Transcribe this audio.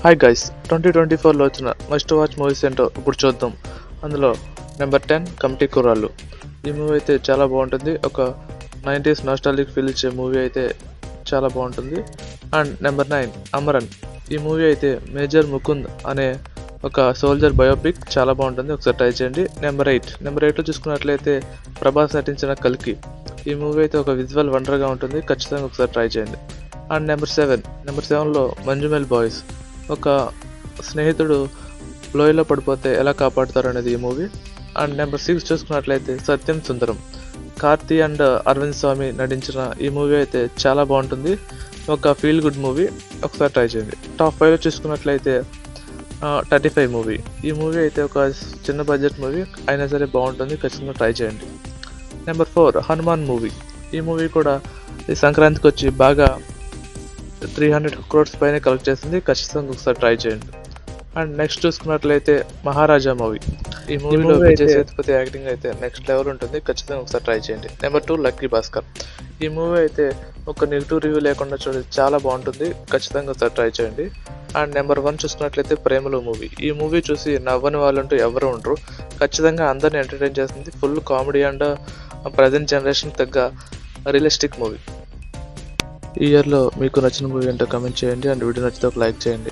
Hi guys, 2024లో వచ్చిన must watch movies ఏంటో ఇప్పుడు చూద్దాం. అందులో నెంబర్ 10 కమిటీ కుర్రాళ్ళు. ఈ మూవీ అయితే చాలా బాగుంటుంది. ఒక 90s నాస్టాలిక్ ఫీల్ ఇచ్చే మూవీ అయితే చాలా బాగుంటుంది. And number 9 Amaran. ఈ మూవీ అయితే మేజర్ ముకుంద్ అనే ఒక సోల్జర్ బయోపిక్, చాలా బాగుంటుంది, ఒకసారి ట్రై చేయండి. నెంబర్ 8లో చూసుకున్నట్లయితే ప్రభాస్ నటించిన కల్కి. ఈ మూవీ అయితే ఒక విజువల్ వండర్గా ఉంటుంది, ఖచ్చితంగా ఒకసారి ట్రై చేయండి. అండ్ నెంబర్ 7లో మంజుమెల్ బాయ్స్. ఒక స్నేహితుడు లోయలో పడిపోతే ఎలా కాపాడుతారు అనేది ఈ మూవీ. అండ్ నెంబర్ 6 చూసుకున్నట్లయితే సత్యం సుందరం. కార్తీ అండ్ అరవింద్ స్వామి నటించిన ఈ మూవీ అయితే చాలా బాగుంటుంది, ఒక ఫీల్ గుడ్ మూవీ, ఒకసారి ట్రై చేయండి. టాప్ 5లో చూసుకున్నట్లయితే 35 మూవీ. ఈ మూవీ అయితే ఒక చిన్న బడ్జెట్ మూవీ అయినా సరే బాగుంటుంది, ఖచ్చితంగా ట్రై చేయండి. Number 4 Hanuman movie. ఈ మూవీ కూడా ఈ సంక్రాంతికి వచ్చి బాగా 300 crores పైన కలెక్ట్ చేసింది, ఖచ్చితంగా ఒకసారి ట్రై చేయండి. అండ్ నెక్స్ట్ చూసుకున్నట్లయితే మహారాజా మూవీ. ఈ మూవీలో విజయ్ సేతుపతి యాక్టింగ్ అయితే నెక్స్ట్ లెవెల్ ఉంటుంది, ఖచ్చితంగా ఒకసారి ట్రై చేయండి. Number 2 lucky Bhaskar. ఈ మూవీ అయితే ఒక నెగిటివ్ రివ్యూ లేకుండా చూడండి, చాలా బాగుంటుంది, ఖచ్చితంగా ఒకసారి ట్రై చేయండి. అండ్ నెంబర్ 1 చూసుకున్నట్లయితే ప్రేమలో మూవీ. ఈ మూవీ చూసి నవ్వని వాళ్ళంటూ ఎవరు ఉండరు, ఖచ్చితంగా అందరిని ఎంటర్టైన్ చేస్తుంది, full comedy and present generation తగ్గ రియలిస్టిక్ మూవీ. ఈ ఇయర్లో మీకు నచ్చిన మూవీ ఏంటో కామెంట్ చేయండి. అండ్ వీడియో నచ్చితే ఒక లైక్ చేయండి.